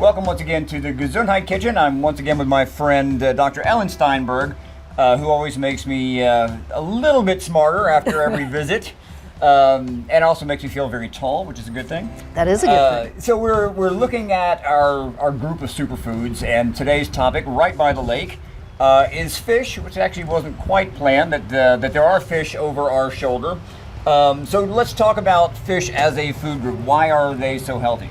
Welcome once again to the Gesundheit Kitchen. I'm once again with my friend Dr. Ellen Steinberg, who always makes me a little bit smarter after every visit, and also makes me feel very tall, which is a good thing. That is a good thing. So we're looking at our group of superfoods, and today's topic, right by the lake, is fish, which actually wasn't quite planned, that there are fish over our shoulder. So let's talk about fish as a food group. Why are they so healthy?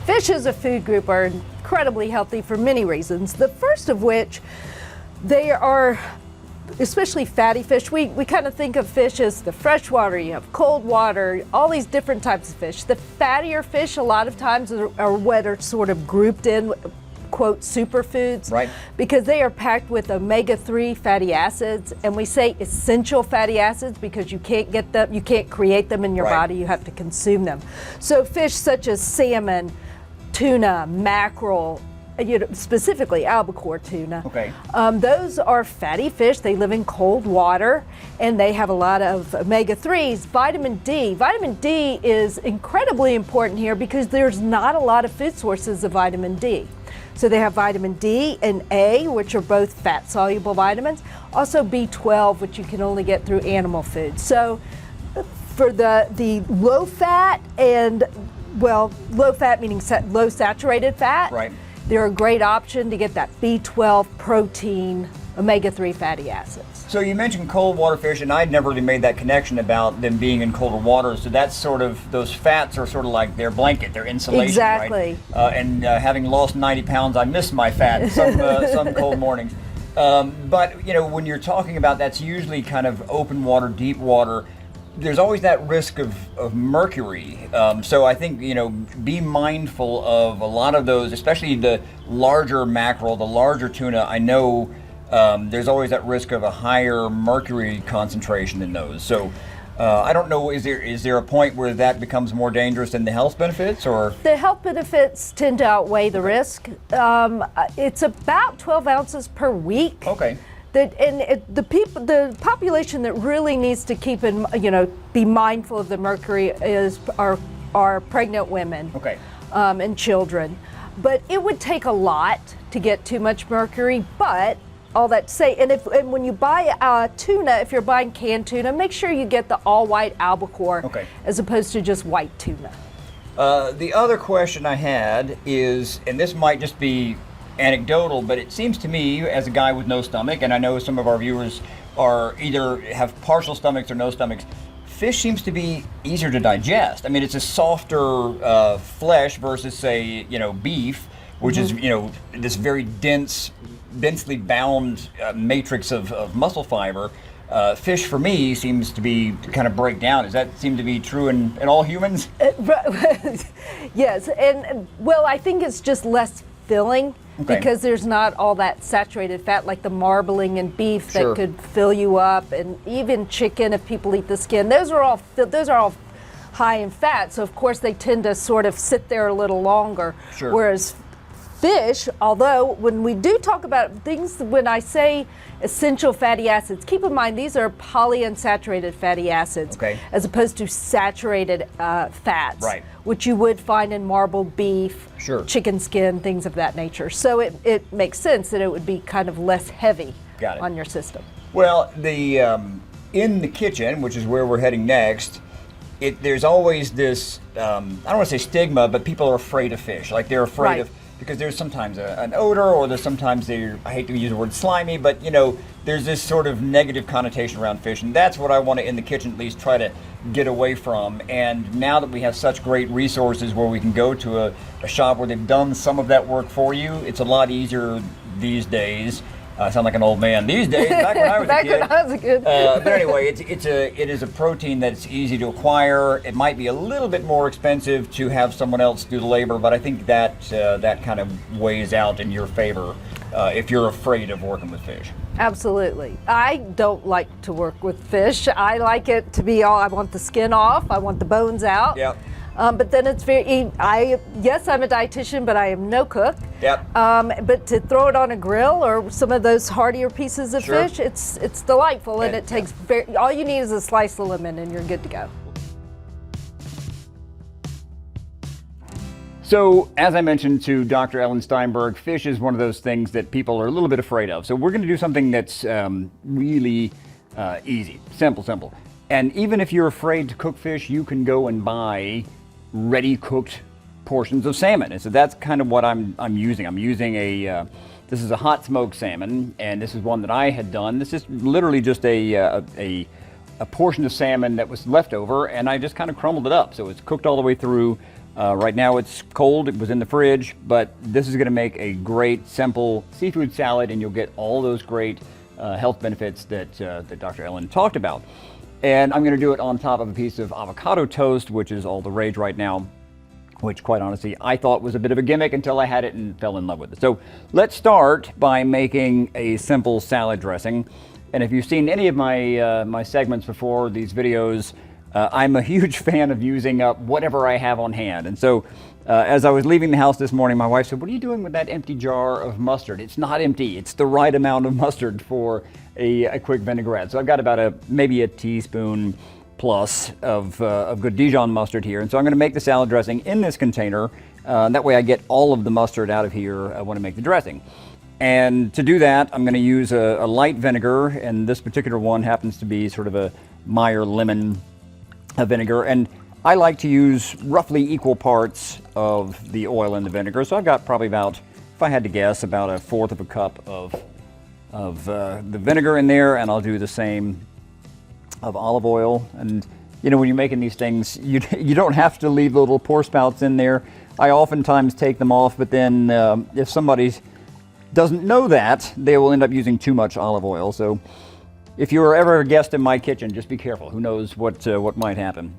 Fish as a food group are incredibly healthy for many reasons. The first of which, they are, especially fatty fish. We kind of think of fish as the freshwater, you have cold water, all these different types of fish. The fattier fish a lot of times are what are sort of grouped in, quote, superfoods, right? Because they are packed with omega-3 fatty acids, and we say essential fatty acids because you can't get them, you can't create them in your body, you have to consume them. So fish such as salmon, tuna, mackerel, specifically albacore tuna. Okay. Those are fatty fish. They live in cold water, and they have a lot of omega-3s. Vitamin D. Vitamin D is incredibly important here because there's not a lot of food sources of vitamin D. So they have vitamin D and A, which are both fat-soluble vitamins. Also B12, which you can only get through animal food. So for the low fat and, well, low fat meaning low saturated fat, right, they're a great option to get that B12 protein, omega-3 fatty acids. So you mentioned cold water fish, and I'd never really made that connection about them being in colder water. So that's sort of, those fats are sort of like their blanket, their insulation, exactly. Right? And having lost 90 pounds, I miss my fat some cold mornings. But when you're talking about that's usually kind of open water, deep water, there's always that risk of mercury. So I think, be mindful of a lot of those, especially the larger mackerel, the larger tuna. I know there's always that risk of a higher mercury concentration in those. So I don't know, is there a point where that becomes more dangerous than the health benefits, or? The health benefits tend to outweigh the risk. It's about 12 ounces per week. Okay. The population that really needs to keep in, be mindful of the mercury are pregnant women, okay, and children. But it would take a lot to get too much mercury. But all that to say, and when you buy tuna, if you're buying canned tuna, make sure you get the all white albacore, okay, as opposed to just white tuna. The other question I had is, and this might just be anecdotal, but it seems to me, as a guy with no stomach, and I know some of our viewers are either have partial stomachs or no stomachs, fish seems to be easier to digest. I mean, it's a softer flesh versus, say, beef, which is, this very densely bound matrix of muscle fiber. Fish, for me, seems to be kind of break down. Does that seem to be true in all humans? Yes, and well, I think it's just less filling. Okay. Because there's not all that saturated fat like the marbling in beef Sure. that could fill you up, and even chicken if people eat the skin. Those are all high in fat, so of course they tend to sort of sit there a little longer. Sure. Whereas fish, although when we do talk about things, when I say essential fatty acids, keep in mind these are polyunsaturated fatty acids, okay, as opposed to saturated fats, right, which you would find in marbled beef, sure, chicken skin, things of that nature. So it makes sense that it would be kind of less heavy on your system. Well, in the kitchen, which is where we're heading next, there's always this, I don't want to say stigma, but people are afraid of fish. Like they're afraid of, because there's sometimes an odor, or there's sometimes I hate to use the word slimy, but there's this sort of negative connotation around fish, and that's what I want to, in the kitchen at least, try to get away from. And now that we have such great resources where we can go to a shop where they've done some of that work for you, it's a lot easier these days. I sound like an old man these days. Back when I was a kid. When I was a kid. But anyway, it is a protein that's easy to acquire. It might be a little bit more expensive to have someone else do the labor, but I think that kind of weighs out in your favor if you're afraid of working with fish. Absolutely. I don't like to work with fish. I like it to be I want the skin off. I want the bones out. Yep. But then it's yes, I'm a dietitian, but I am no cook. Yep. But to throw it on a grill or some of those heartier pieces of Sure. fish, it's delightful, and it takes all you need is a slice of lemon and you're good to go. So, as I mentioned to Dr. Ellen Steinberg, fish is one of those things that people are a little bit afraid of. So we're going to do something that's really easy, simple. And even if you're afraid to cook fish, you can go and buy ready cooked portions of salmon. And so that's kind of what I'm using. I'm using this is a hot smoked salmon, and this is one that I had done. This is literally just a portion of salmon that was left over, and I just kind of crumbled it up. So it's cooked all the way through. Right now it's cold, it was in the fridge, but this is going to make a great, simple seafood salad, and you'll get all those great health benefits that Dr. Ellen talked about. And I'm going to do it on top of a piece of avocado toast, which is all the rage right now, which quite honestly I thought was a bit of a gimmick until I had it and fell in love with it. So let's start by making a simple salad dressing. And if you've seen any of my segments before, these videos, I'm a huge fan of using up whatever I have on hand. And so as I was leaving the house this morning, my wife said, "What are you doing with that empty jar of mustard?" It's not empty. It's the right amount of mustard for a quick vinaigrette. So I've got about maybe a teaspoon plus of good Dijon mustard here. And so I'm going to make the salad dressing in this container. That way I get all of the mustard out of here when I make the dressing. And to do that, I'm going to use a light vinegar. And this particular one happens to be sort of a Meyer lemon vinegar, and I like to use roughly equal parts of the oil and the vinegar. So I've got probably about, if I had to guess, about 1/4 of a cup of the vinegar in there, and I'll do the same of olive oil. And you know, when you're making these things, you don't have to leave the little pour spouts in there. I oftentimes take them off, but then if somebody doesn't know that, they will end up using too much olive oil. So if you were ever a guest in my kitchen, just be careful. Who knows what might happen.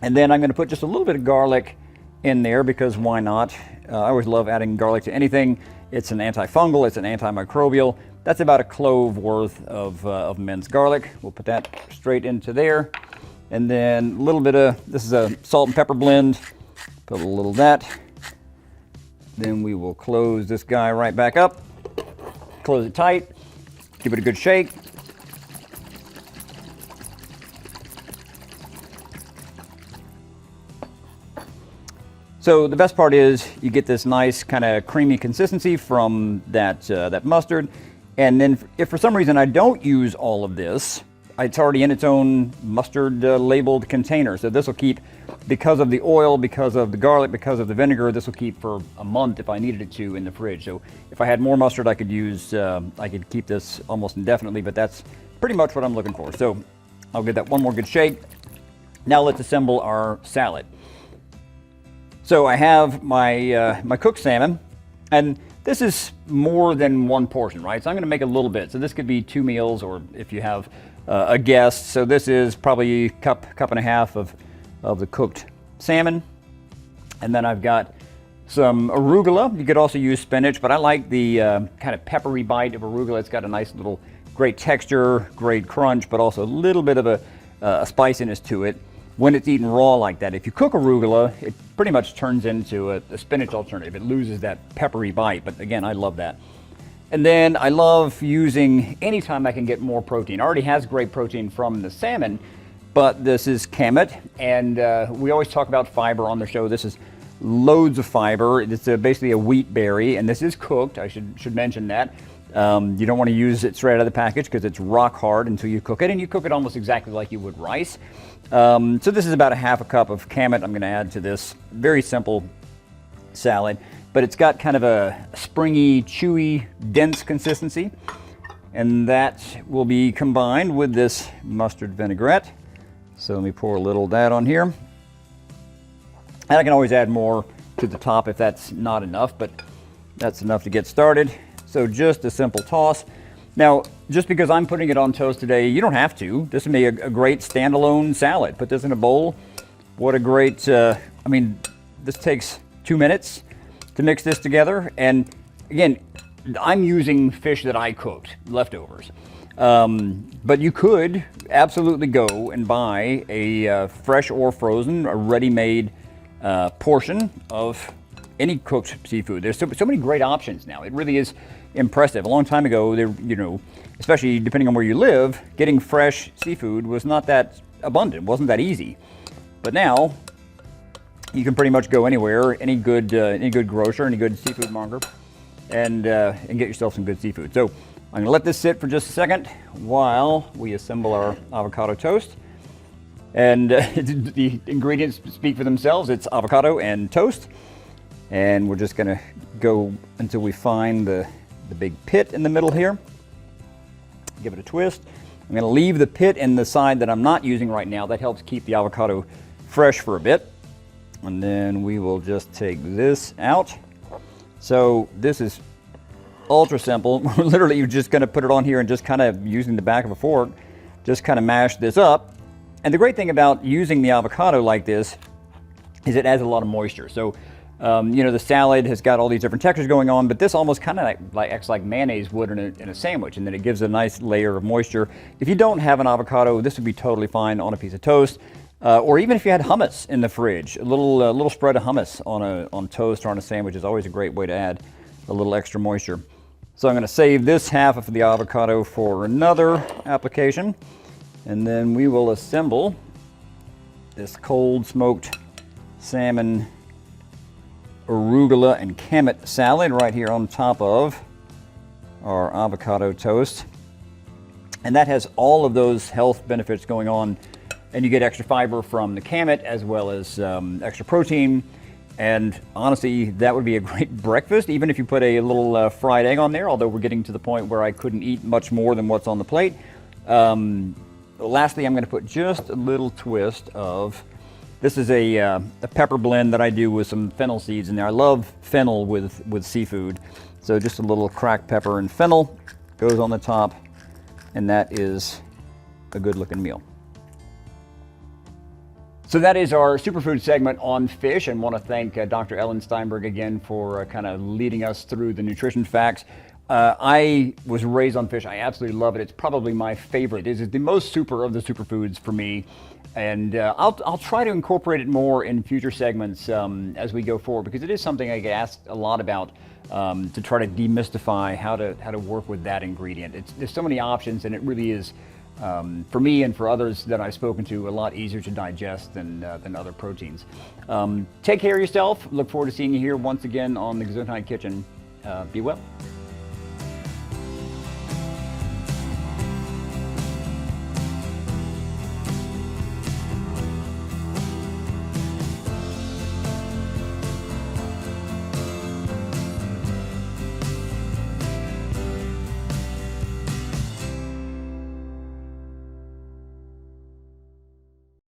And then I'm going to put just a little bit of garlic in there, because why not? I always love adding garlic to anything. It's an antifungal, it's an antimicrobial. That's about a clove worth of minced garlic. We'll put that straight into there. And then a little bit of, this is a salt and pepper blend. Put a little of that. Then we will close this guy right back up. Close it tight. Give it a good shake. So the best part is you get this nice kind of creamy consistency from that mustard. And then if for some reason I don't use all of this, it's already in its own mustard labeled container. So this will keep, because of the oil, because of the garlic, because of the vinegar, this will keep for a month if I needed it to in the fridge. So if I had more mustard, I could use, I could keep this almost indefinitely, but that's pretty much what I'm looking for. So I'll give that one more good shake. Now let's assemble our salad. So I have my my cooked salmon, and this is more than one portion, right? So I'm going to make a little bit. So this could be 2 meals, or if you have a guest. So this is probably a cup and a half of the cooked salmon. And then I've got some arugula. You could also use spinach, but I like the kind of peppery bite of arugula. It's got a nice little, great texture, great crunch, but also a little bit of a spiciness to it when it's eaten raw like that. If you cook arugula, it pretty much turns into a spinach alternative. It loses that peppery bite, but again, I love that. And then I love using, anytime I can get more protein. It already has great protein from the salmon, but this is kamut, and we always talk about fiber on the show. This is loads of fiber. It's basically a wheat berry, and this is cooked. I should mention that. You don't want to use it straight out of the package because it's rock hard until you cook it, and you cook it almost exactly like you would rice. So this is about a half a cup of kamut I'm going to add to this very simple salad, but it's got kind of a springy, chewy, dense consistency, and that will be combined with this mustard vinaigrette. So let me pour a little of that on here, and I can always add more to the top if that's not enough, but that's enough to get started. So just a simple toss. Now, just because I'm putting it on toast today, you don't have to. This would be a great standalone salad. Put this in a bowl. What a great, I mean, this takes 2 minutes to mix this together. And again, I'm using fish that I cooked, leftovers. But you could absolutely go and buy a fresh or frozen, a ready-made portion of any cooked seafood. There's so many great options now. It really is impressive. A long time ago, there, you know, especially depending on where you live, getting fresh seafood was not that abundant, wasn't that easy. But now, You can pretty much go anywhere, any good grocer, any good seafood monger, and get yourself some good seafood. So I'm gonna let this sit for just a second while we assemble our avocado toast. And the ingredients speak for themselves. It's avocado and toast. And we're just gonna go until we find the big pit in the middle here. Give it a twist. I'm gonna leave the pit in the side that I'm not using right now. That helps keep the avocado fresh for a bit. And then we will just take this out. So this is ultra simple. Literally, you're just gonna put it on here and just kind of using the back of a fork, just kind of mash this up. And the great thing about using the avocado like this is it adds a lot of moisture. So, you know, the salad has got all these different textures going on, but this almost kind of acts like mayonnaise would in a sandwich, and then it gives a nice layer of moisture. If you don't have an avocado, this would be totally fine on a piece of toast, or even if you had hummus in the fridge. A little spread of hummus on toast or on a sandwich is always a great way to add a little extra moisture. So I'm going to save this half of the avocado for another application. And then we will assemble this cold smoked salmon, arugula, and kamut salad right here on top of our avocado toast. And that has all of those health benefits going on. And you get extra fiber from the kamut as well as extra protein. And honestly, that would be a great breakfast, even if you put a little fried egg on there, although we're getting to the point where I couldn't eat much more than what's on the plate. Lastly, I'm going to put just a little twist of, this is a pepper blend that I do with some fennel seeds in there. I love fennel with seafood. So just a little cracked pepper and fennel goes on the top, and that is a good looking meal. So that is our superfood segment on fish, and want to thank Dr. Ellen Steinberg again for kind of leading us through the nutrition facts. I was raised on fish. I absolutely love it. It's probably my favorite. It is the most super of the superfoods for me. And I'll try to incorporate it more in future segments as we go forward, because it is something I get asked a lot about, to try to demystify how to work with that ingredient. There's so many options, and it really is, for me and for others that I've spoken to, a lot easier to digest than other proteins. Take care of yourself. Look forward to seeing you here once again on the Gesundheit Kitchen. Be well.